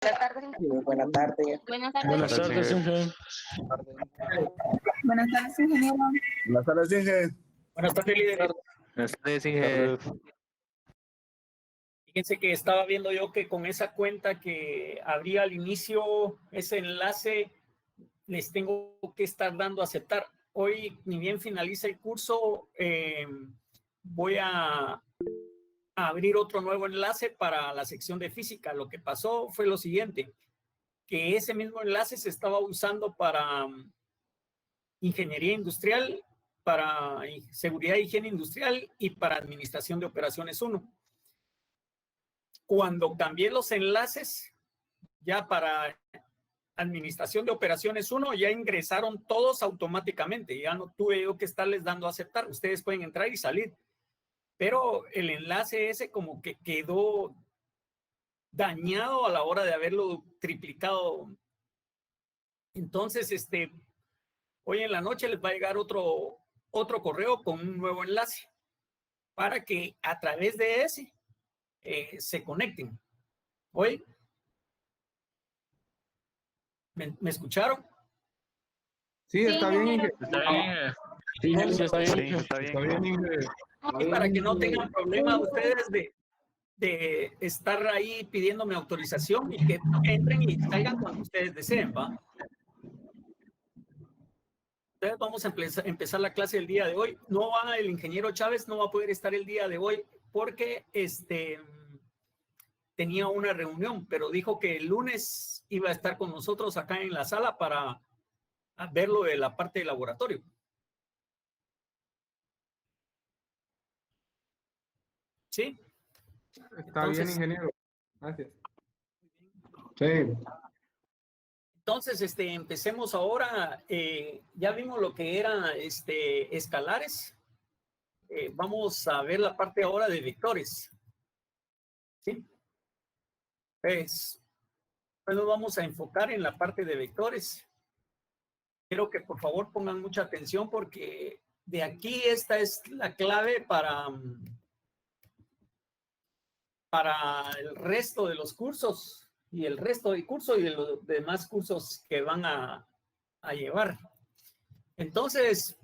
Buenas tardes. Buenas tardes. Buenas tardes. Buenas tardes, Inge. Buenas tardes, ingeniero. Buenas tardes, Inge. Buenas tardes, líder. Buenas tardes, Inge. Fíjense que estaba viendo yo que con esa cuenta que abría al inicio, ese enlace, les tengo que estar dando a aceptar. Hoy, ni bien finaliza el curso, voy a abrir otro nuevo enlace para la sección de física. Lo que pasó fue lo siguiente, que ese mismo enlace se estaba usando para ingeniería industrial, para seguridad e higiene industrial y para administración de operaciones 1. Cuando cambié los enlaces, ya para administración de operaciones 1, ya ingresaron todos automáticamente. Ya no tuve yo que estarles dando a aceptar. Ustedes pueden entrar y salir. Pero el enlace ese como que quedó dañado a la hora de haberlo triplicado. Entonces, hoy en la noche les va a llegar otro correo con un nuevo enlace para que a través de ese se conecten. ¿Hoy? ¿Me escucharon? Sí, está bien, Inge. Está bien, Inge. Sí, está bien, Inge. Está bien, Inge. Y para que no tengan problema ustedes de estar ahí pidiéndome autorización y que entren y salgan cuando ustedes deseen, ¿va? Entonces vamos a empezar la clase del día de hoy. El ingeniero Chávez no va a poder estar el día de hoy porque tenía una reunión, pero dijo que el lunes iba a estar con nosotros acá en la sala para verlo de la parte de laboratorio. ¿Sí? Está bien, ingeniero. Gracias. Sí. Entonces, empecemos ahora. Ya vimos lo que eran escalares. Vamos a ver la parte ahora de vectores. ¿Sí? Pues nos vamos a enfocar en la parte de vectores. Quiero que por favor pongan mucha atención porque de aquí esta es la clave para el resto de los cursos y el resto del curso y de los demás cursos que van a llevar. Entonces,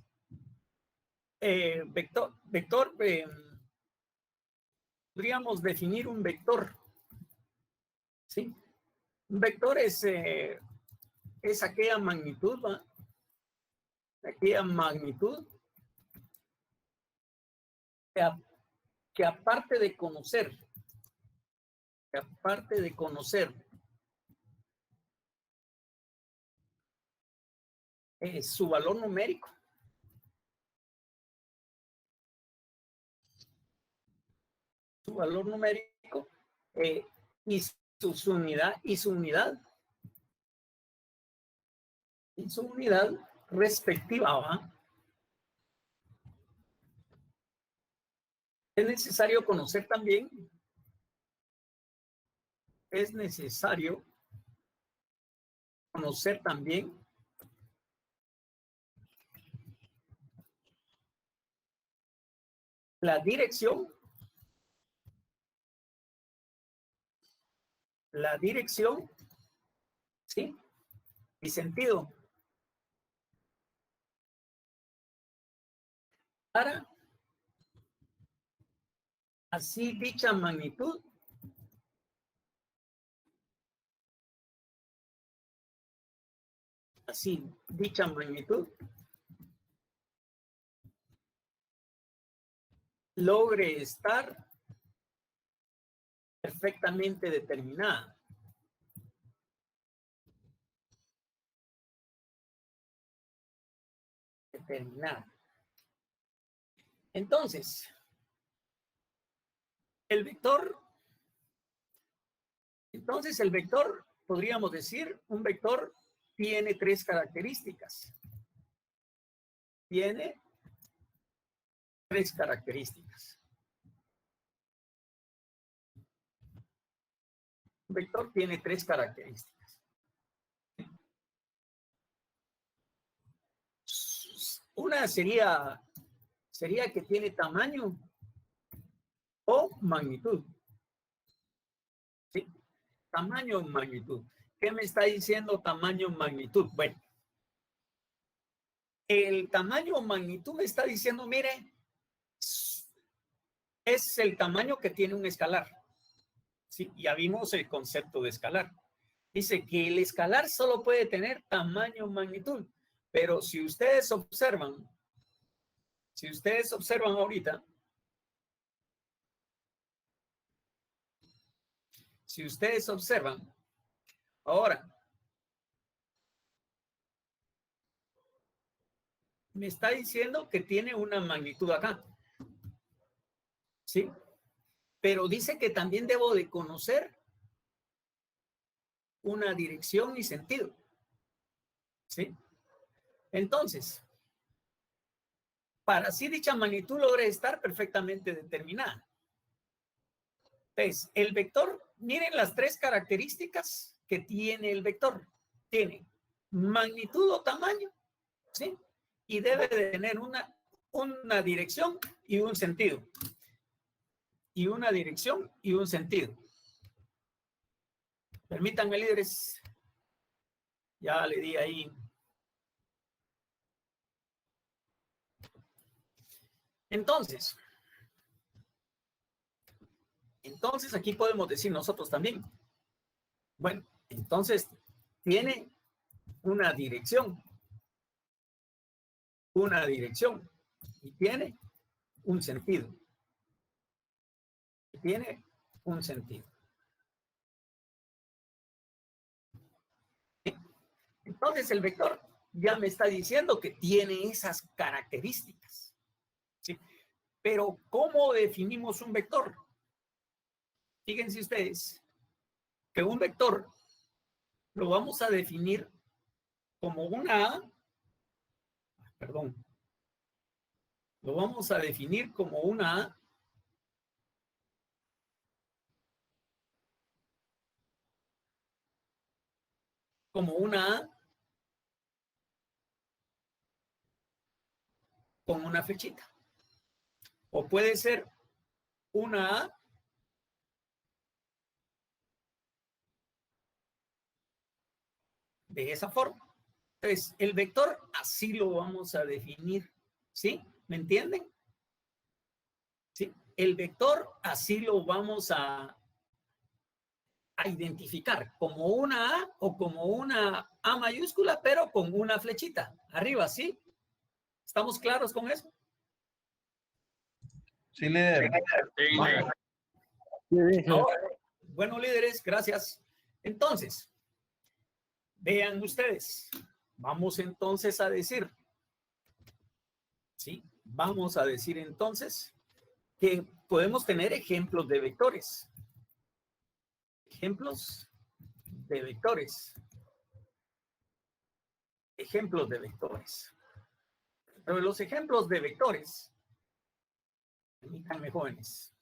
podríamos definir un vector. ¿Sí? Un vector es aquella magnitud, ¿va? Aquella magnitud que aparte de conocer su valor numérico, y su unidad respectiva, ¿va? Es necesario conocer también, la dirección, ¿sí? Y sentido. Para así dicha magnitud logre estar perfectamente determinada. Entonces, el vector, podríamos decir, un vector tiene tres características. Un vector tiene tres características. Una sería que tiene tamaño o magnitud. ¿Sí? Tamaño en magnitud. ¿Qué me está diciendo tamaño en magnitud? Bueno, el tamaño en magnitud me está diciendo, mire, es el tamaño que tiene un escalar. Sí, ya vimos el concepto de escalar. Dice que el escalar solo puede tener tamaño en magnitud, pero si ustedes observan ahorita, si ustedes observan, ahora, me está diciendo que tiene una magnitud acá. ¿Sí? Pero dice que también debo de conocer una dirección y sentido. ¿Sí? Entonces, para así dicha magnitud logre estar perfectamente determinada. Entonces, el vector, miren las tres características que tiene el vector. Tiene magnitud o tamaño, ¿sí? Y debe de tener una dirección y un sentido. Y una dirección y un sentido. Permítanme, líderes. Ya le di ahí. Entonces aquí podemos decir nosotros también. Bueno, entonces tiene una dirección y tiene un sentido. Tiene un sentido. Entonces el vector ya me está diciendo que tiene esas características. ¿Sí? Pero ¿cómo definimos un vector? Fíjense ustedes que un vector lo vamos a definir como una A, perdón, lo vamos a definir como una A con una flechita. O puede ser una A de esa forma. Entonces, el vector así lo vamos a definir. ¿Sí? ¿Me entienden? ¿Sí? El vector así lo vamos a identificar como una A o como una A mayúscula, pero con una flechita arriba, ¿sí? ¿Estamos claros con eso? Sí, líder. Ahora, bueno, líderes, gracias. Entonces, vean ustedes, vamos entonces a decir, ¿sí? Vamos a decir entonces que podemos tener ejemplos de vectores. Ejemplos de vectores. Ejemplos de vectores. Pero los ejemplos de vectores, permítanme, jóvenes.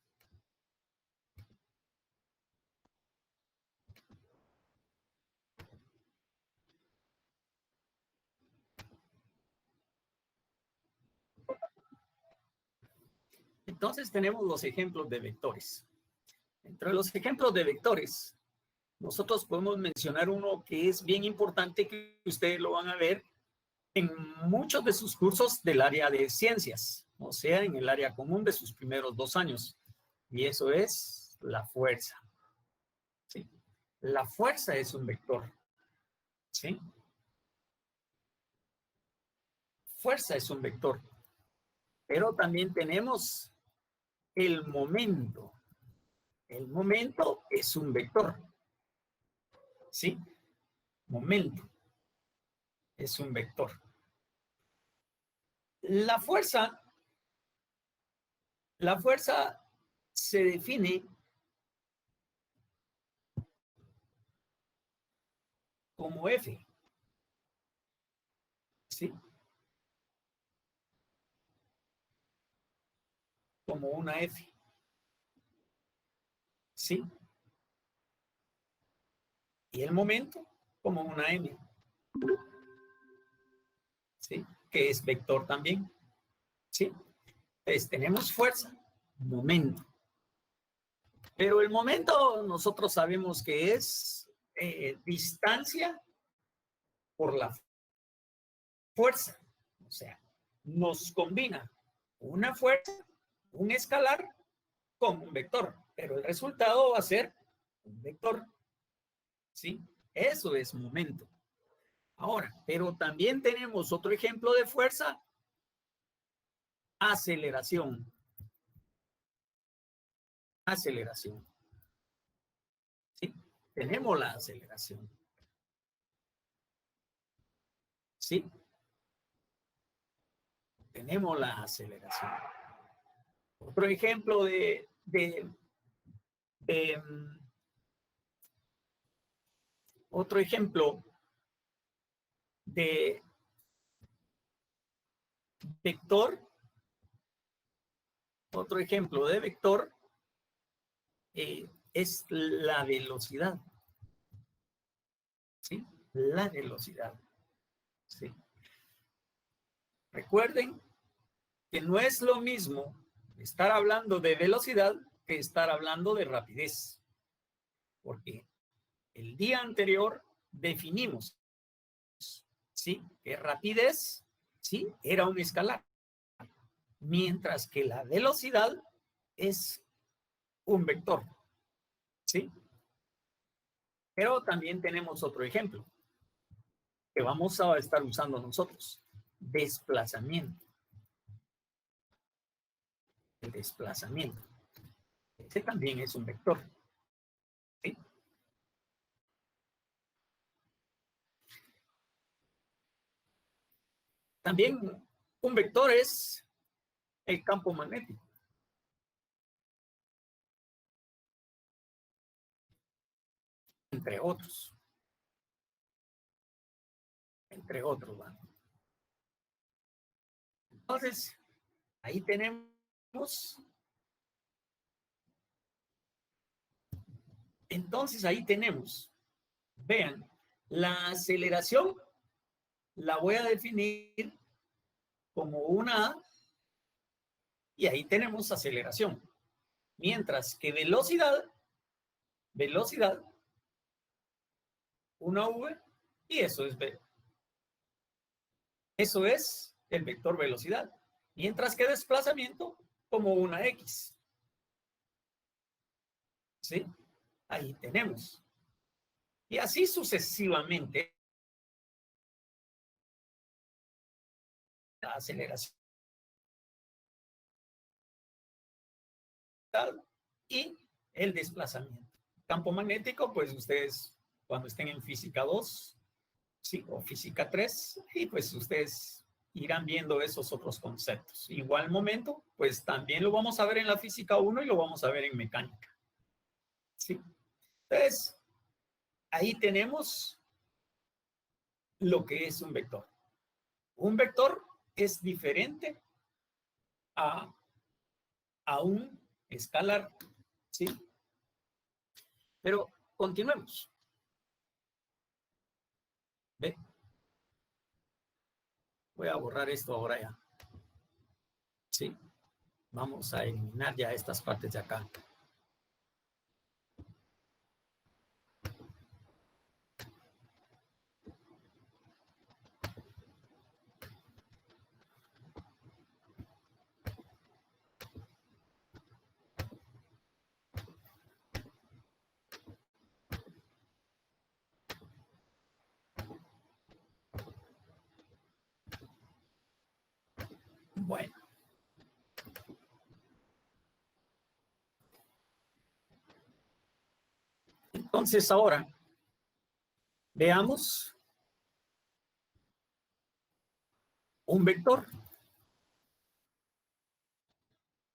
Entonces tenemos los ejemplos de vectores. Entre los ejemplos de vectores, nosotros podemos mencionar uno que es bien importante, que ustedes lo van a ver en muchos de sus cursos del área de ciencias, o sea, en el área común de sus primeros 2 años. Y eso es la fuerza. ¿Sí? La fuerza es un vector. ¿Sí? Fuerza es un vector. Pero también tenemos el momento. El momento es un vector. ¿Sí? Momento es un vector. La fuerza se define como F. ¿Sí? Como una F. ¿Sí? Y el momento como una M. ¿Sí? Que es vector también. ¿Sí? Entonces tenemos fuerza, momento. Pero el momento nosotros sabemos que es distancia por la fuerza. O sea, nos combina una fuerza, un escalar con un vector, pero el resultado va a ser un vector. ¿Sí? Eso es momento. Ahora, pero también tenemos otro ejemplo de fuerza, aceleración. Aceleración. ¿Sí? Tenemos la aceleración. ¿Sí? Tenemos la aceleración. Otro ejemplo de otro ejemplo de vector. Otro ejemplo de vector es la velocidad. ¿Sí? La velocidad. ¿Sí? Recuerden que no es lo mismo estar hablando de velocidad que estar hablando de rapidez. Porque el día anterior definimos, ¿sí? Que rapidez, ¿sí? Era un escalar. Mientras que la velocidad es un vector. ¿Sí? Pero también tenemos otro ejemplo que vamos a estar usando nosotros. Desplazamiento. El desplazamiento. Ese también es un vector. ¿Sí? También un vector es el campo magnético. Entre otros. Entre otros. ¿Vale? Entonces, ahí tenemos. Entonces, ahí tenemos. Vean, la aceleración la voy a definir como una A y ahí tenemos aceleración. Mientras que velocidad, una V y eso es B. Eso es el vector velocidad. Mientras que desplazamiento como una X. ¿Sí? Ahí tenemos. Y así sucesivamente. La aceleración y el desplazamiento. Campo magnético, pues ustedes cuando estén en física 2, sí, o física 3, y pues ustedes irán viendo esos otros conceptos. Igual momento, pues también lo vamos a ver en la física 1 y lo vamos a ver en mecánica. ¿Sí? Entonces, ahí tenemos lo que es un vector. Un vector es diferente a un escalar. ¿Sí? Pero continuemos. ¿Ve? Voy a borrar esto ahora ya. ¿Sí? Vamos a eliminar ya estas partes de acá. Bueno. Entonces ahora veamos un vector.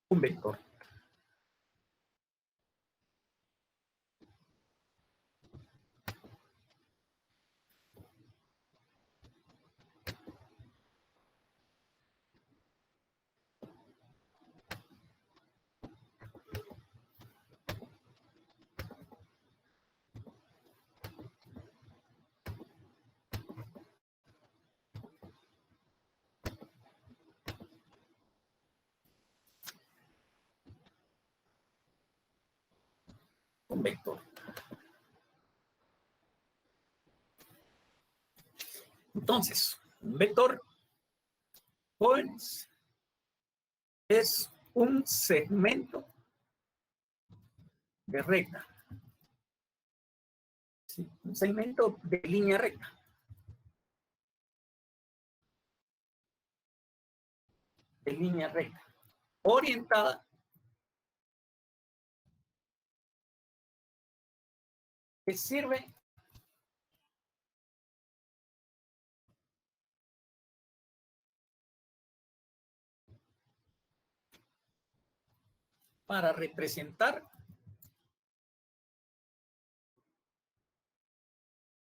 Un vector. un vector. Entonces, un vector, jóvenes, es un segmento de recta. Sí, un segmento de línea recta. De línea recta. Orientada que sirve para representar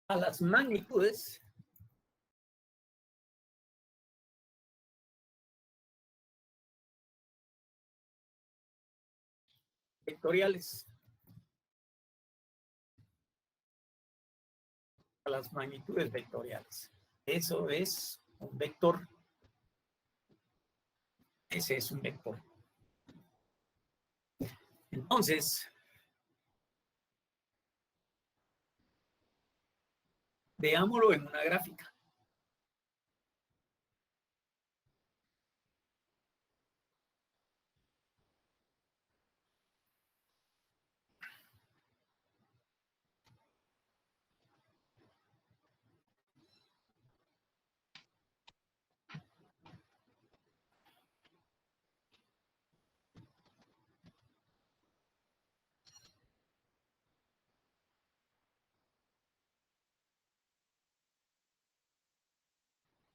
a las magnitudes vectoriales. A las magnitudes vectoriales. Eso es un vector. Ese es un vector. Entonces, veámoslo en una gráfica.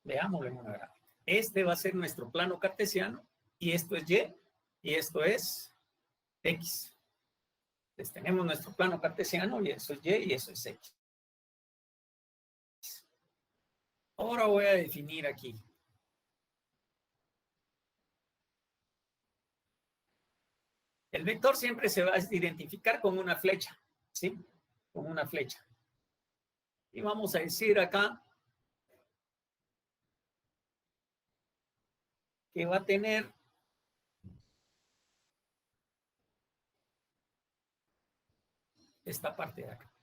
Veámoslo en una gráfica. Este va a ser nuestro plano cartesiano y esto es Y y esto es X. Entonces tenemos nuestro plano cartesiano y eso es Y y eso es X. Ahora voy a definir aquí. El vector siempre se va a identificar con una flecha, ¿sí? Con una flecha. Y vamos a decir acá que va a tener esta parte de acá.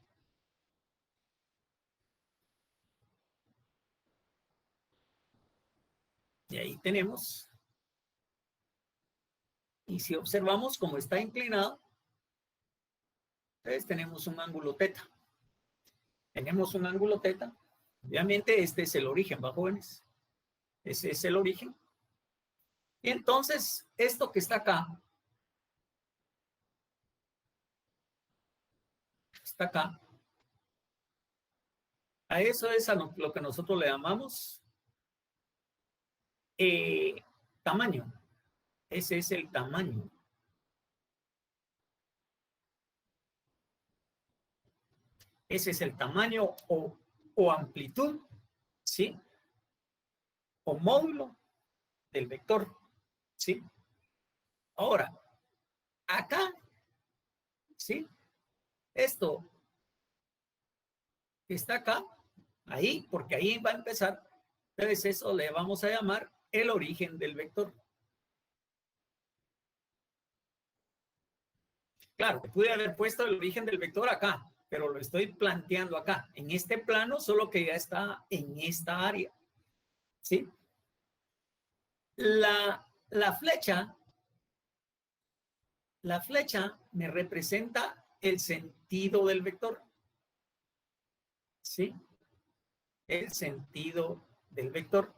Y ahí tenemos. Y si observamos cómo está inclinado, entonces tenemos un ángulo teta. Tenemos un ángulo teta. Obviamente este es el origen, ¿va, jóvenes? Ese es el origen. Y entonces, esto que está acá, a eso es a lo que nosotros le llamamos tamaño. Ese es el tamaño. Ese es el tamaño o amplitud, ¿sí? O módulo del vector, ¿sí? Ahora, acá, ¿sí? Esto que está acá, ahí, porque ahí va a empezar, entonces eso le vamos a llamar el origen del vector. Claro, pude haber puesto el origen del vector acá, pero lo estoy planteando acá, en este plano, solo que ya está en esta área, ¿sí? La flecha me representa el sentido del vector, ¿sí? El sentido del vector.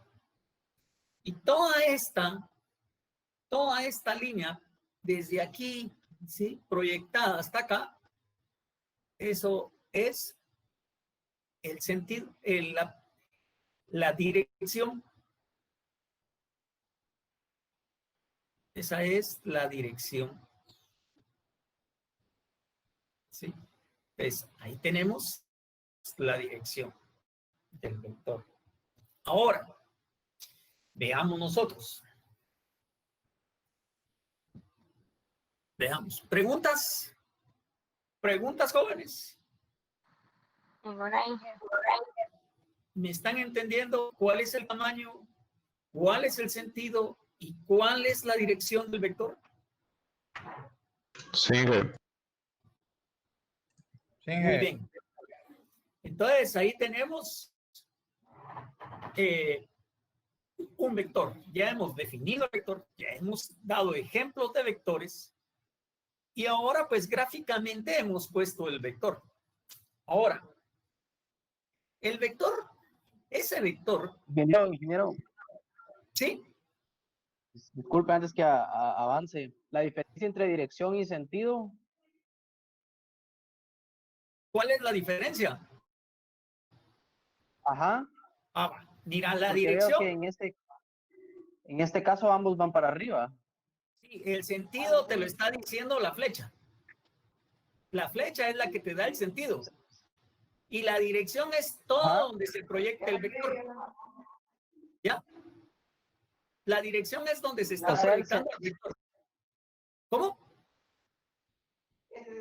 Y toda esta línea, desde aquí, ¿sí? Proyectada hasta acá, eso es el sentido, la dirección. Esa es la dirección. ¿Sí? Entonces, ahí tenemos la dirección del vector. Ahora, veamos nosotros. Veamos. ¿Preguntas? ¿Preguntas, jóvenes? ¿Me están entendiendo cuál es el tamaño, cuál es el sentido y cuál es la dirección del vector? Sí. Muy bien. Entonces, ahí tenemos un vector. Ya hemos definido el vector, ya hemos dado ejemplos de vectores y ahora, pues, gráficamente hemos puesto el vector. Ahora, el vector, ese vector... Ingeniero, ¿Sí? disculpe antes que avance. La diferencia entre dirección y sentido. ¿Cuál es la diferencia? Ajá. Mira, la Porque dirección... veo que en este caso ambos van para arriba. Sí, el sentido te lo está diciendo la flecha. La flecha es la que te da el sentido. Y la dirección es todo donde se proyecta el vector. ¿Ya? La dirección es donde se está proyectando el vector. ¿Cómo?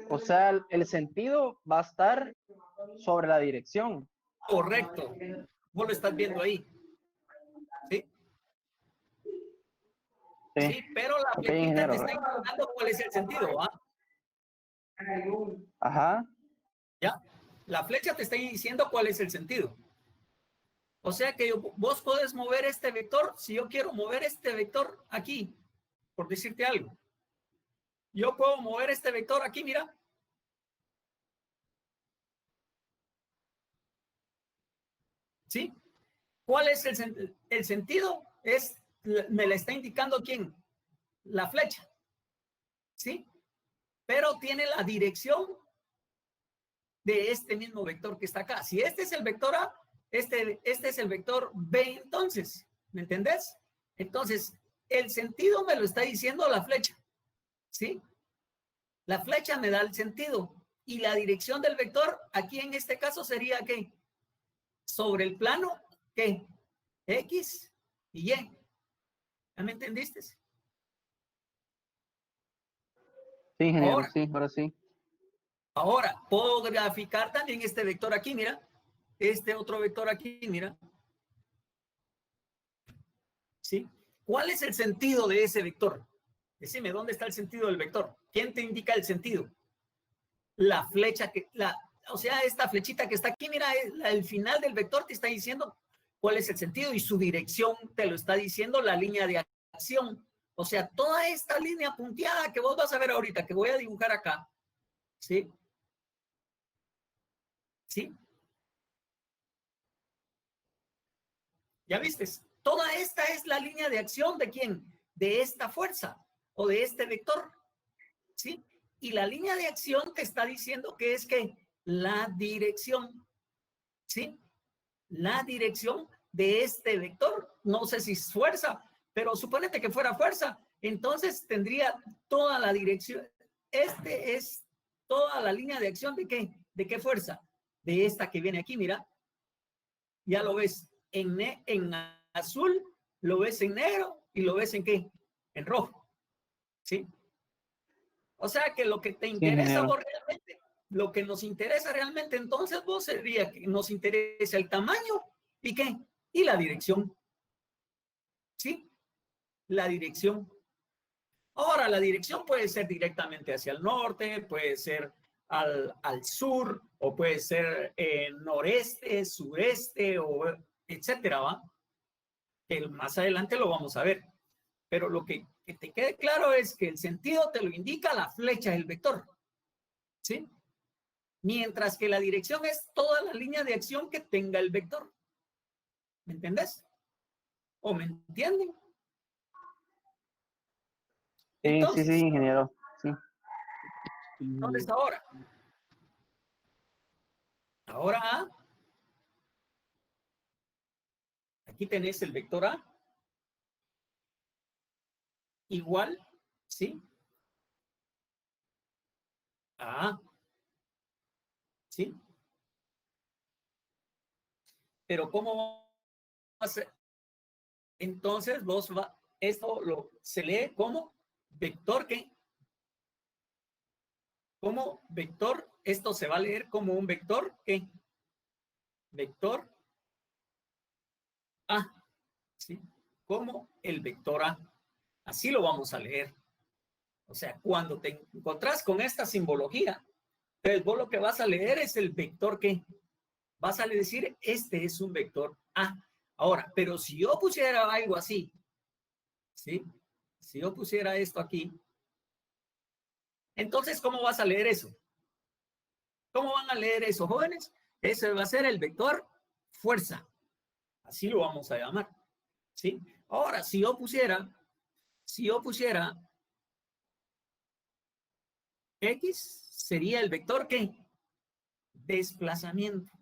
O sea, el sentido va a estar sobre la dirección. Correcto. Vos lo estás viendo ahí. ¿Sí? Sí, pero la flechita te está indicando cuál es el sentido, ¿ah? Ajá. ¿Ya? La flecha te está diciendo cuál es el sentido. O sea que vos podés mover este vector. Si yo quiero mover este vector aquí, por decirte algo, yo puedo mover este vector aquí, mira. ¿Sí? ¿Cuál es el sentido? Me la está indicando ¿quién? La flecha. ¿Sí? Pero tiene la dirección de este mismo vector que está acá. Si este es el vector A, este es el vector B, entonces, ¿me entendés? Entonces, el sentido me lo está diciendo la flecha, ¿sí? La flecha me da el sentido y la dirección del vector, aquí en este caso sería, ¿qué? Sobre el plano, ¿qué? X y Y. ¿Ya me entendiste? Sí, ingeniero, Ahora, sí, ahora sí. Ahora, puedo graficar también este vector aquí, mira. Este otro vector aquí, mira. ¿Sí? ¿Cuál es el sentido de ese vector? Decime, ¿dónde está el sentido del vector? ¿Quién te indica el sentido? La flecha o sea, esta flechita que está aquí, mira, el final del vector te está diciendo cuál es el sentido y su dirección te lo está diciendo la línea de acción. O sea, toda esta línea punteada que vos vas a ver ahorita, que voy a dibujar acá, ¿sí? ¿Sí? ¿Ya viste? Toda esta es la línea de acción de quién? De esta fuerza o de este vector. ¿Sí? Y la línea de acción te está diciendo que es que la dirección. ¿Sí? La dirección de este vector. No sé si es fuerza, pero suponete que fuera fuerza. Entonces tendría toda la dirección. Este es toda la línea de acción de qué? ¿De qué fuerza? De esta que viene aquí, mira. Ya lo ves en azul, lo ves en negro y lo ves en qué? En rojo. ¿Sí? O sea que lo que te interesa vos realmente, lo que nos interesa realmente entonces vos sería que nos interesa el tamaño y qué? Y la dirección. ¿Sí? La dirección. Ahora, la dirección puede ser directamente hacia el norte, puede ser al sur, o puede ser noreste, sureste, o etcétera, ¿va? Que más adelante lo vamos a ver. Pero lo que te quede claro es que el sentido te lo indica la flecha del vector. ¿Sí? Mientras que la dirección es toda la línea de acción que tenga el vector. ¿Me entendés? ¿O me entienden? Entonces, sí, ingeniero. Sí. Entonces ahora aquí tenés el vector A. Igual, ¿sí? A. ¿Sí? Pero ¿cómo va a ser? Entonces se lee como vector ¿qué? Como vector, esto se va a leer como un vector ¿qué? Vector A, ¿sí? Como el vector A. Así lo vamos a leer. O sea, cuando te encontrás con esta simbología, Entonces, vos lo que vas a leer es el vector que vas a decir, este es un vector A. Ahora, pero si yo pusiera algo así, ¿sí? Si yo pusiera esto aquí, entonces, ¿cómo vas a leer eso? ¿Cómo van a leer eso, jóvenes? Ese va a ser el vector fuerza. Así lo vamos a llamar, ¿sí? Ahora, si yo pusiera X, sería el vector ¿qué? Desplazamiento,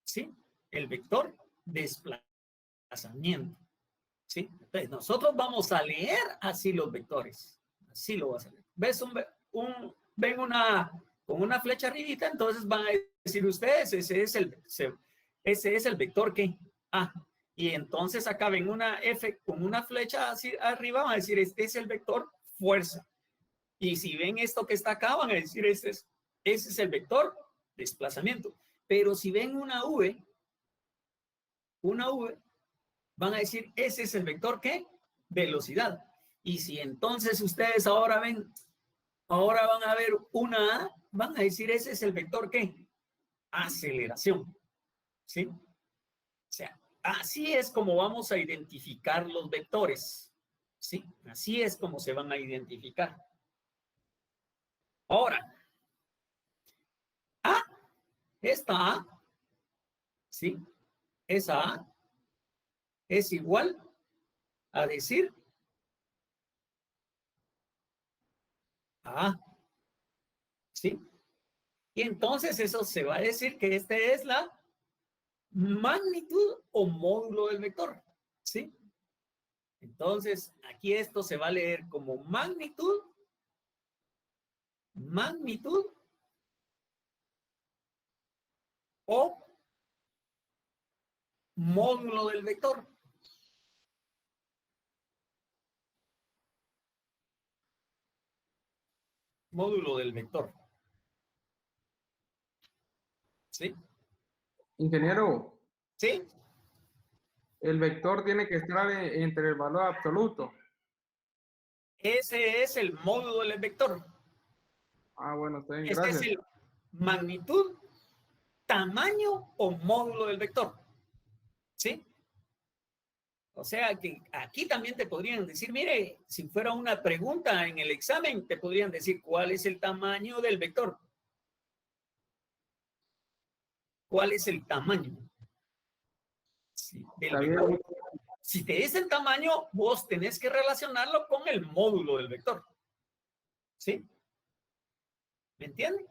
¿sí? El vector desplazamiento, ¿sí? Entonces, nosotros vamos a leer así los vectores. Así lo vas a leer. ¿Ves ven con una flecha arribita? Entonces van a decir ustedes, ese es el vector ¿qué? A. Y entonces acá ven una F con una flecha así arriba, van a decir, este es el vector fuerza. Y si ven esto que está acá, van a decir, ese es el vector desplazamiento. Pero si ven una V, van a decir, ese es el vector ¿qué? Velocidad. Y si entonces ustedes ahora van a ver una A, van a decir, ese es el vector ¿qué? Aceleración. ¿Sí? O sea, así es como vamos a identificar los vectores. ¿Sí? Así es como se van a identificar. Ahora, esta A, ¿sí? Esa A es igual a decir A, ¿sí? Y entonces eso se va a decir que esta es la magnitud o módulo del vector, ¿sí? Entonces, aquí esto se va a leer como magnitud o módulo del vector. Módulo del vector. ¿Sí? Ingeniero, ¿Sí? el vector tiene que estar entre el valor absoluto. Ese es el módulo del vector. Ah, bueno, está bien, Este gracias. es el magnitud, tamaño o módulo del vector. ¿Sí? O sea que aquí también te podrían decir, mire, si fuera una pregunta en el examen, te podrían decir cuál es el tamaño del vector. ¿Cuál es el tamaño? Sí, del Está vector. bien. Si te dice el tamaño, vos tenés que relacionarlo con el módulo del vector. ¿Sí? ¿Me entienden?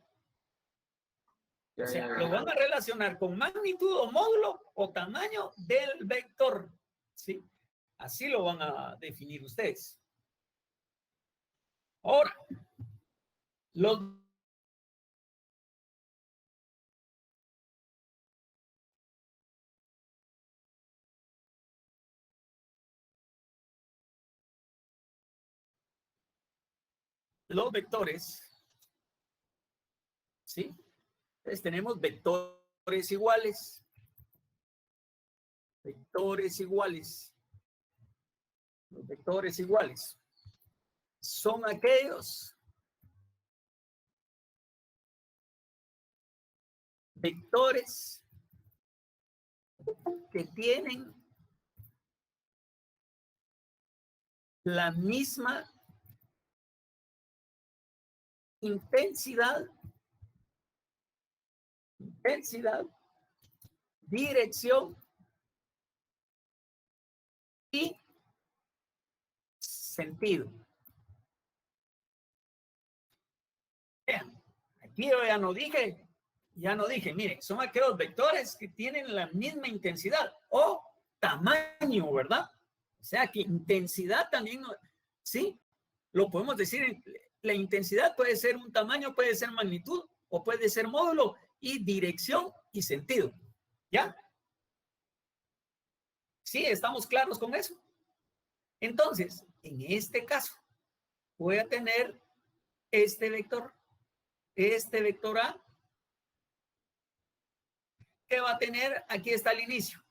O sea, lo van a relacionar con magnitud o módulo o tamaño del vector. ¿Sí? Así lo van a definir ustedes. Ahora, los vectores, ¿sí? Entonces tenemos vectores iguales. Vectores iguales. Los vectores iguales son aquellos vectores que tienen la misma intensidad, dirección y sentido. Vean, aquí yo ya no dije, mire, son aquellos vectores que tienen la misma intensidad o tamaño, ¿verdad? O sea que intensidad también, ¿sí? Lo podemos decir, la intensidad puede ser un tamaño, puede ser magnitud o puede ser módulo y dirección y sentido. ¿Ya? Sí, ¿estamos claros con eso? Entonces, en este caso, voy a tener este vector A, que va a tener, aquí está el inicio.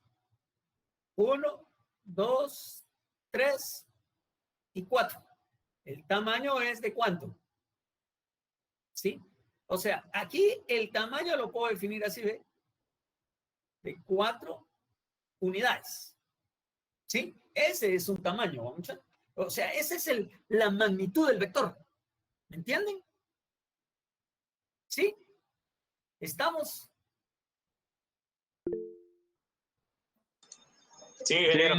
1, 2, 3 y 4. ¿El tamaño es de cuánto? ¿Sí? O sea, aquí el tamaño lo puedo definir así, ¿ve? De 4 unidades. ¿Sí? Ese es un tamaño, ¿vamos a? O sea, esa es la magnitud del vector. ¿Me entienden? ¿Sí? ¿Estamos? Sí, ingeniero.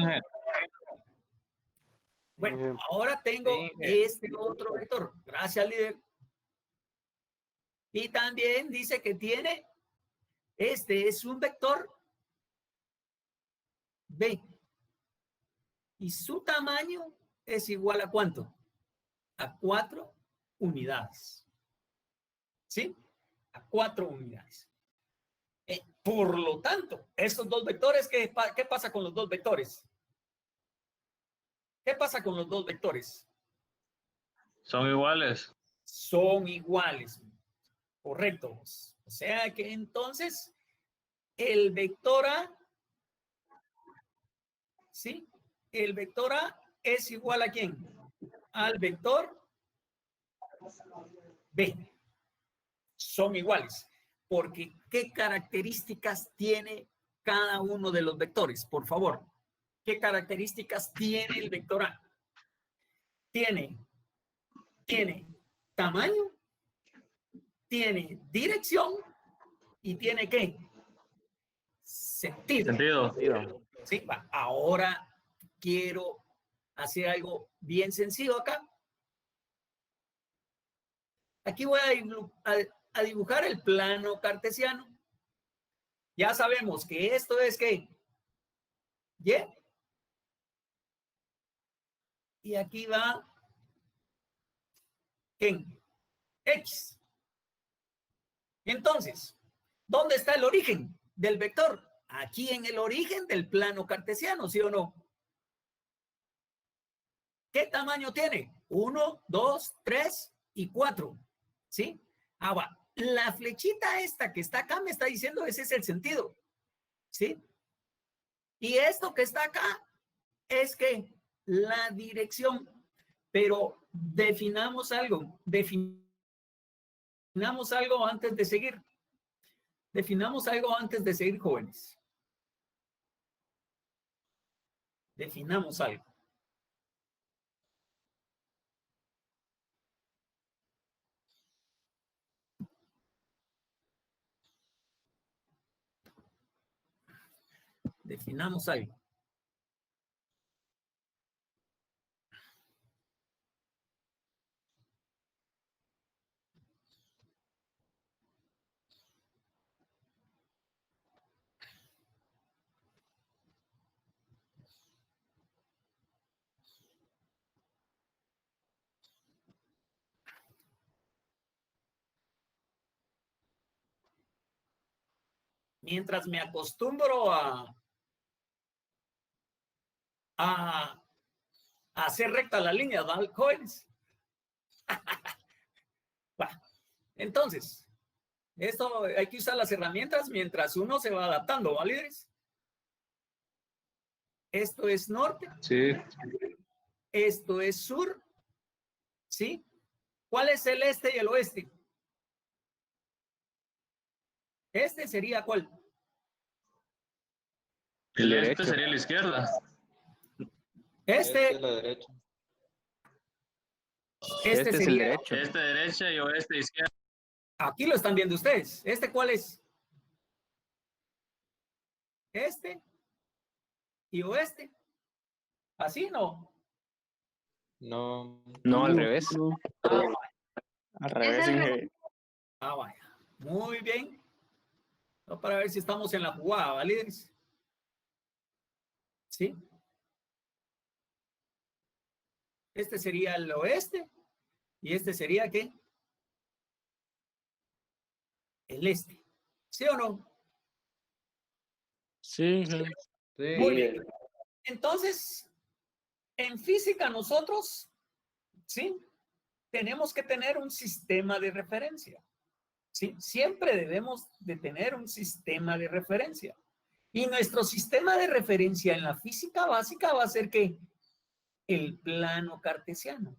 Bueno, ahora tengo este otro vector. Gracias, líder. Y también dice que tiene, este es un vector B. Y su tamaño es igual a ¿cuánto? A 4 unidades. ¿Sí? A 4 unidades. Por lo tanto, estos dos vectores, ¿qué pasa con los dos vectores? ¿Qué pasa con los dos vectores? Son iguales. Son iguales. Correcto. O sea que entonces el vector A, ¿sí? El vector A es igual a ¿quién? Al vector B. Son iguales. Porque ¿qué características tiene cada uno de los vectores? Por favor. ¿Qué características tiene el vector A? Tiene tamaño, tiene dirección y tiene ¿qué? Sentido. Sí, va. Ahora quiero hacer algo bien sencillo acá. Aquí voy a dibujar el plano cartesiano. Ya sabemos que esto es ¿qué? Y. Y aquí va en X. Entonces, ¿dónde está el origen del vector? Aquí en el origen del plano cartesiano, ¿sí o no? ¿Qué tamaño tiene? 1, 2, 3 y 4. ¿Sí? Ahora, la flechita esta que está acá me está diciendo ese es el sentido. ¿Sí? Y esto que está acá es que la dirección. Pero definamos algo. Definamos algo antes de seguir. Definamos algo antes de seguir, jóvenes. Definamos algo. Definamos algo. Mientras me acostumbro a hacer recta la línea, ¿vale, jóvenes? Entonces, esto hay que usar las herramientas mientras uno se va adaptando, ¿vale, líderes? Esto es norte. Sí. Esto es sur. ¿Sí? ¿Cuál es el este y el oeste? Este sería ¿cuál? El este sería la izquierda. Este es la derecha. Este es el sería derecho. Este derecha y oeste izquierda. Aquí lo están viendo ustedes. ¿Este cuál es? Este y oeste. ¿Así no? No. No, al revés. Al revés, ingeniero. Ah, vaya. Muy bien. No, para ver si estamos en la jugada, ¿vale? ¿Sí? Este sería el oeste. ¿Y este sería qué? El este. ¿Sí o no? Sí. Sí. Muy bien. Entonces, en física nosotros, ¿sí? Tenemos que tener un sistema de referencia. ¿Sí? Siempre debemos de tener un sistema de referencia. Y nuestro sistema de referencia en la física básica va a ser ¿qué? El plano cartesiano.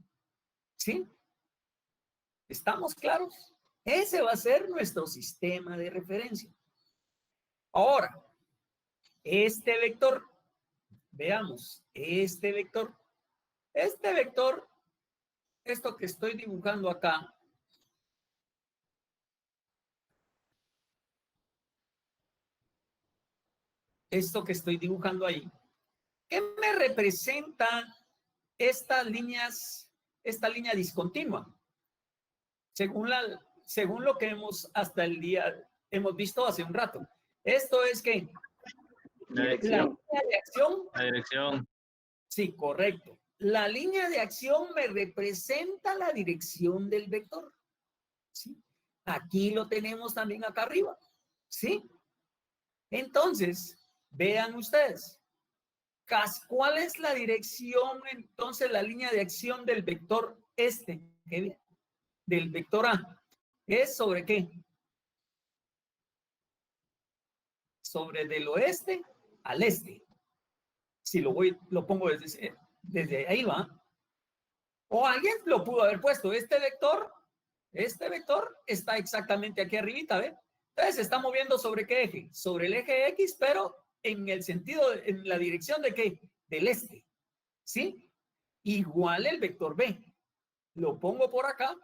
¿Sí? ¿Estamos claros? Ese va a ser nuestro sistema de referencia. Ahora, este vector, veamos, este vector, esto que estoy dibujando acá, esto que estoy dibujando ahí, ¿qué me representa estas líneas, esta línea discontinua? Según lo que hemos visto hace un rato. Esto es que La la dirección. línea de acción, La dirección. sí, correcto. La línea de acción me representa la dirección del vector. ¿Sí? Aquí lo tenemos también acá arriba. ¿Sí? Entonces, vean ustedes. ¿Cuál es la dirección, entonces, la línea de acción del vector del vector A? ¿Es sobre qué? Sobre del oeste al este. Si lo pongo desde ahí, ¿va? O alguien lo pudo haber puesto. Este vector está exactamente aquí arribita, ¿ve? Entonces se está moviendo sobre qué eje? Sobre el eje X, pero en el sentido, en la dirección de qué? Del este. ¿Sí? Igual el vector B. Lo pongo por acá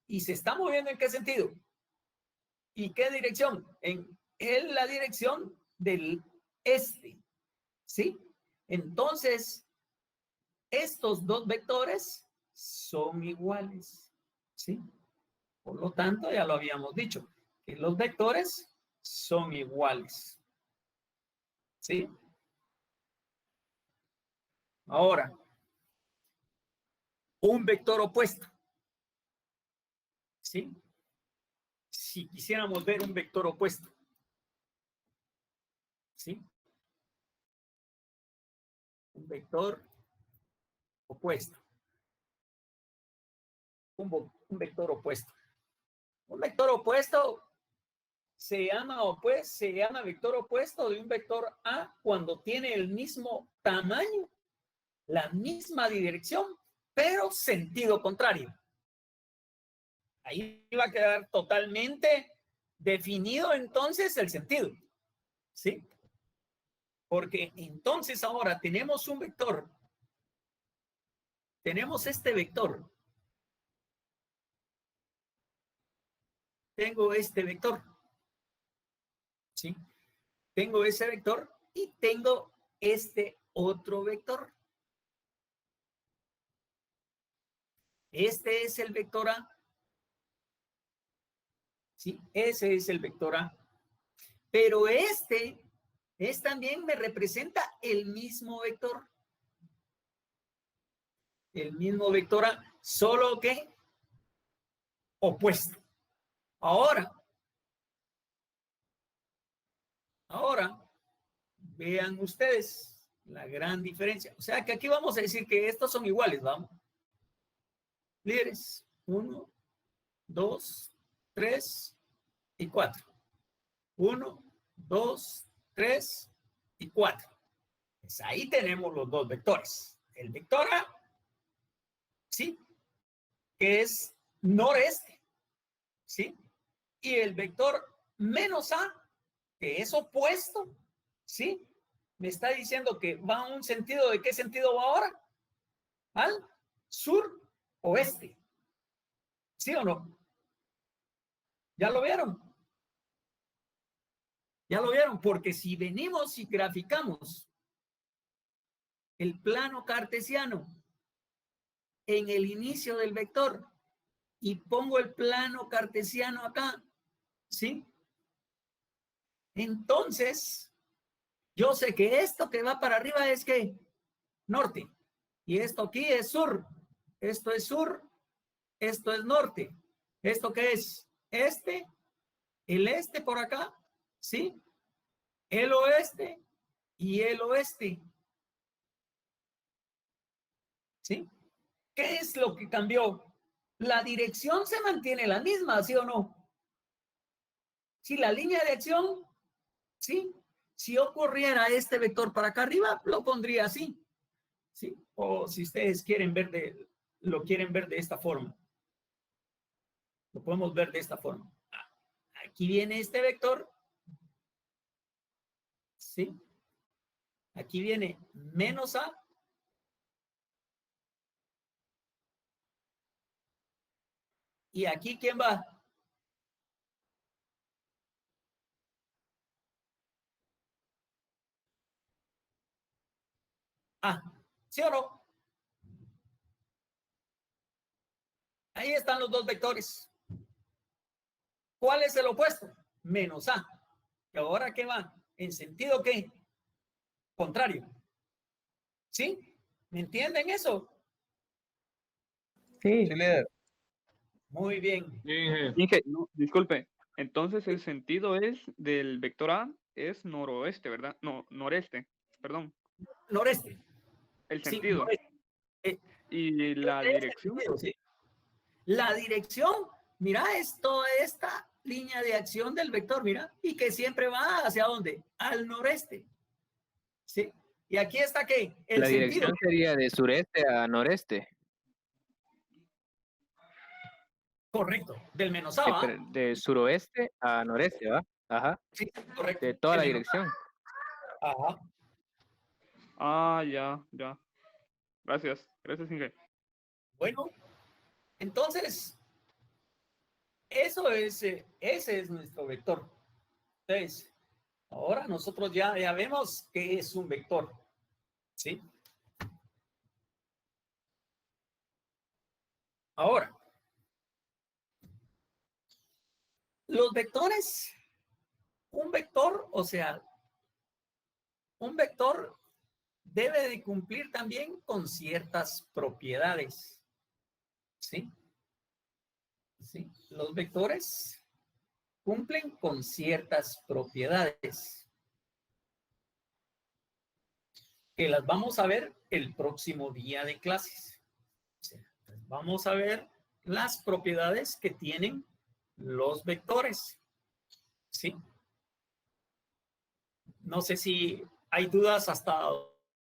y se está moviendo ¿en qué sentido? ¿Y qué dirección? En la dirección del este. ¿Sí? Entonces, estos dos vectores son iguales. ¿Sí? Por lo tanto, ya lo habíamos dicho, que los vectores son iguales. ¿Sí? Ahora, un vector opuesto. ¿Sí? Si quisiéramos ver un vector opuesto. ¿Sí? Un vector opuesto. Un vector opuesto. Un vector opuesto se llama vector opuesto de un vector A cuando tiene el mismo tamaño, la misma dirección, pero sentido contrario. Ahí va a quedar totalmente definido entonces el sentido. ¿Sí? Porque entonces ahora tenemos un vector. Tenemos este vector. Tengo este vector. ¿Sí? Tengo ese vector y tengo este otro vector. Este es el vector A. ¿Sí? Ese es el vector A. Pero este también me representa el mismo vector. El mismo vector A, solo que opuesto. Ahora, vean ustedes la gran diferencia. O sea que aquí vamos a decir que estos son iguales, vamos. Líderes, 1, 2, 3 y 4. 1, 2, 3 y 4. Pues ahí tenemos los dos vectores. El vector A, ¿sí? Que es noreste, ¿sí? Y el vector menos A, que es opuesto, ¿sí? Me está diciendo que va en un sentido, ¿de qué sentido va ahora? Al sur oeste. ¿Sí o no? ¿Ya lo vieron? Ya lo vieron, porque si venimos y graficamos el plano cartesiano en el inicio del vector y pongo el plano cartesiano acá, ¿sí? Entonces, yo sé que esto que va para arriba es ¿qué? Norte. Y esto aquí es sur. Esto es sur. Esto es norte. ¿Esto qué es? Este. El este por acá. ¿Sí? El oeste y el oeste. ¿Sí? ¿Qué es lo que cambió? La dirección se mantiene la misma, ¿sí o no? Si la línea de acción, ¿sí? Si ocurriera este vector para acá arriba, lo pondría así. ¿Sí? O si ustedes quieren ver lo quieren ver de esta forma. Lo podemos ver de esta forma. Aquí viene este vector. ¿Sí? Aquí viene menos A. ¿Y aquí quién va? Ah, ¿sí o no? Ahí están los dos vectores. ¿Cuál es el opuesto? Menos A. ¿Y ahora qué va? ¿En sentido qué? Contrario. ¿Sí? ¿Me entienden eso? Sí. Sí, líder. Muy bien. Inge, Inge, no, disculpe. Entonces el sentido es del vector A es noroeste, ¿verdad? No, noreste, perdón. Noreste. El Sí, sentido. noreste. Y la Este dirección. sentido, sí. La dirección, mira, es toda esta línea de acción del vector, mira, y que siempre va hacia dónde? Al noreste. ¿Sí? Y aquí está ¿qué? El La sentido. dirección sería de sureste a noreste. Correcto. Del menos A, ¿va? De suroeste a noreste, ¿va? Ajá. Sí, correcto. De toda la Del menos dirección. A. Ajá. Ah, ya. Gracias, Inge. Bueno, entonces, ese es nuestro vector. Entonces, ahora nosotros ya vemos que es un vector. ¿Sí? Ahora, los vectores, un vector, o sea, un vector debe de cumplir también con ciertas propiedades. ¿Sí? ¿Sí? Los vectores cumplen con ciertas propiedades que las vamos a ver el próximo día de clases. O sea, vamos a ver las propiedades que tienen los vectores. ¿Sí? No sé si hay dudas hasta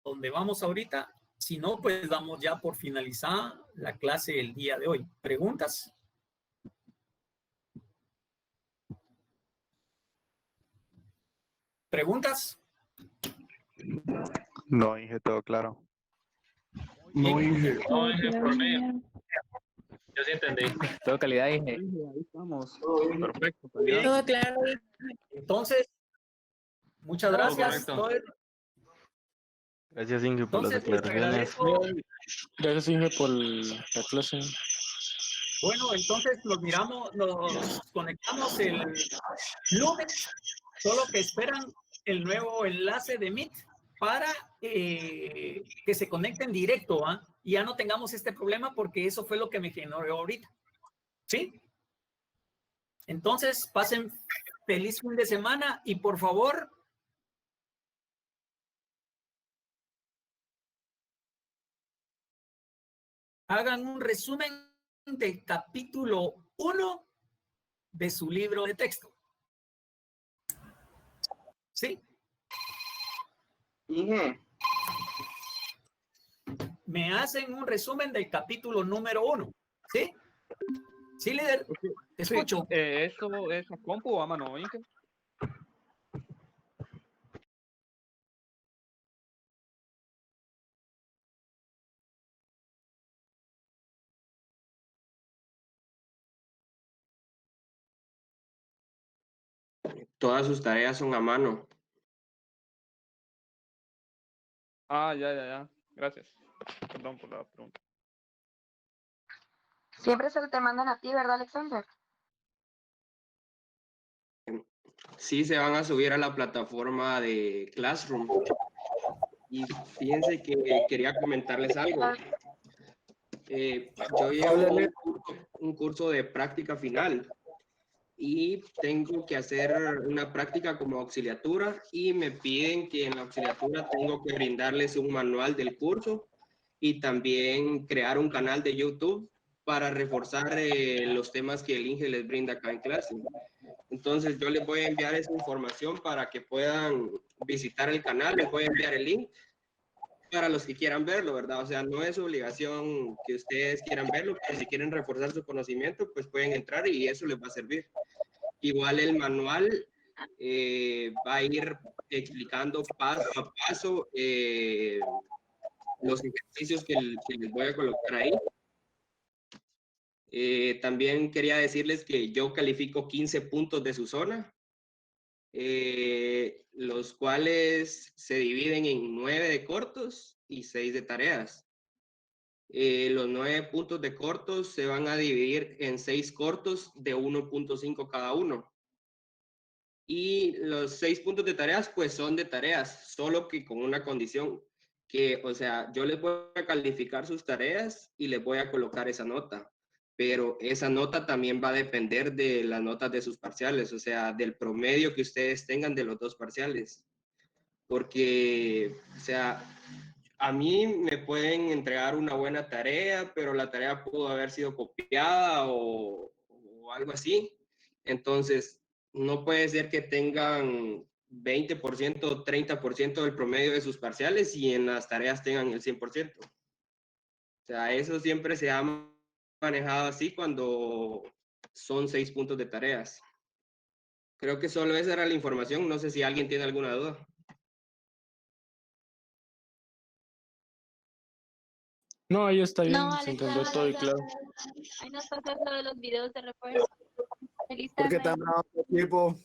donde vamos ahorita. Si no, pues damos ya por finalizada la clase del día de hoy. ¿Preguntas? ¿Preguntas? No, Inge, todo claro. No, Inge. no, Inge, por mí. Yo sí entendí. Todo calidad, Inge. Ahí estamos. Perfecto. Bien. Todo claro. Entonces, muchas Todo gracias. correcto. Gracias, Inge, por las Entonces, les declaraciones. agradezco. Gracias, Inge, por la clase. Bueno, entonces nos conectamos el lunes, solo que esperan el nuevo enlace de Meet para que se conecten directo, ¿ah? Y ya no tengamos este problema porque eso fue lo que me generó ahorita. ¿Sí? Entonces, pasen feliz fin de semana y por favor, hagan un resumen del capítulo 1 de su libro de texto. ¿Sí? Me hacen un resumen del capítulo número 1. ¿Sí? Sí, líder. Te escucho. ¿Eso es a compu o a mano, Inge? Todas sus tareas son a mano. Ah, ya. Gracias. Perdón por la pregunta. Siempre se te mandan a ti, ¿verdad, Alexander? Sí, se van a subir a la plataforma de Classroom. Y fíjense que quería comentarles algo. Yo llevo un curso de práctica final y tengo que hacer una práctica como auxiliatura y me piden que en la auxiliatura tengo que brindarles un manual del curso y también crear un canal de YouTube para reforzar los temas que el Inge les brinda acá en clase. Entonces yo les voy a enviar esa información para que puedan visitar el canal, les voy a enviar el link para los que quieran verlo, ¿verdad? O sea, no es obligación que ustedes quieran verlo, pero si quieren reforzar su conocimiento, pues pueden entrar y eso les va a servir. Igual el manual va a ir explicando paso a paso los ejercicios que les voy a colocar ahí. También quería decirles que yo califico 15 puntos de su zona, los cuales se dividen en 9 de cortos y 6 de tareas. Los 9 puntos de cortos se van a dividir en 6 cortos de 1.5 cada uno. Y los 6 puntos de tareas, pues son de tareas, solo que con una condición que, o sea, yo les voy a calificar sus tareas y les voy a colocar esa nota, pero esa nota también va a depender de las notas de sus parciales, o sea, del promedio que ustedes tengan de los dos parciales. Porque, o sea, a mí me pueden entregar una buena tarea, pero la tarea pudo haber sido copiada o algo así. Entonces, no puede ser que tengan 20% o 30% del promedio de sus parciales y en las tareas tengan el 100%. O sea, eso siempre se ha manejado así cuando son 6 puntos de tareas. Creo que solo esa era la información. No sé si alguien tiene alguna duda. No, ahí está bien, No, se Alexander, entendió todo y claro. ahí nos pasas lo de los videos de refuerzo. Feliz ¿Por qué tarde. tan bravo tu equipo?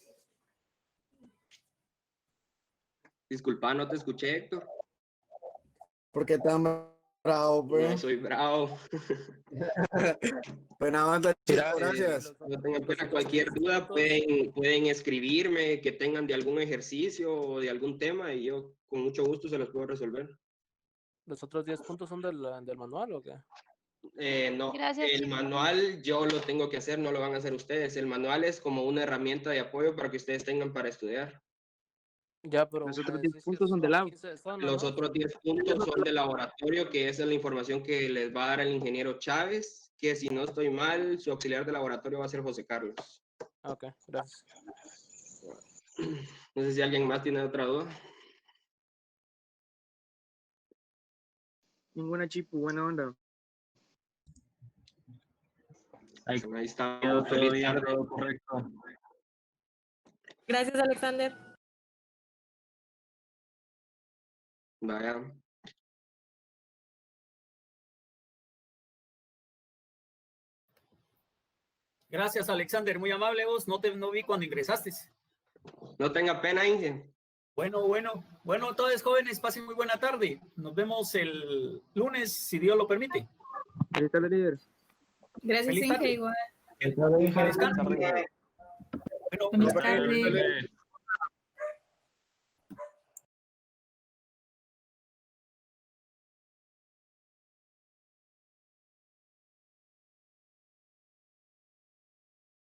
Disculpa, no te escuché, Héctor. ¿Por qué tan bravo, No pues? soy bravo. Pues nada más, Mira, gracias. No tengan pena, cualquier duda pueden escribirme, que tengan de algún ejercicio o de algún tema y yo con mucho gusto se los puedo resolver. ¿Los otros 10 puntos son del manual o qué? No, Gracias, el chicos. manual yo lo tengo que hacer, no lo van a hacer ustedes. El manual es como una herramienta de apoyo para que ustedes tengan para estudiar. Ya, pero Los otros me 10 decís que puntos son de lab. 15 de zona, Los ¿no? otros 10 puntos son de laboratorio, que esa es la información que les va a dar el ingeniero Chávez, que si no estoy mal, su auxiliar de laboratorio va a ser José Carlos. Ah, ok, gracias. No sé si alguien más tiene otra duda. Ninguna, Chipu, buena onda. Ahí está. Quedó todo Feliz bien, tarde. todo correcto. Gracias, Alexander. Vaya. Gracias, Alexander, muy amable vos. No vi cuando ingresaste. No tenga pena, Inge. Bueno, todos jóvenes, pasen muy buena tarde. Nos vemos el lunes, si Dios lo permite. Feliz tarde, líder. Gracias, Feliz Inge, tarde. igual. Que descansen. Bueno, Buenas tardes.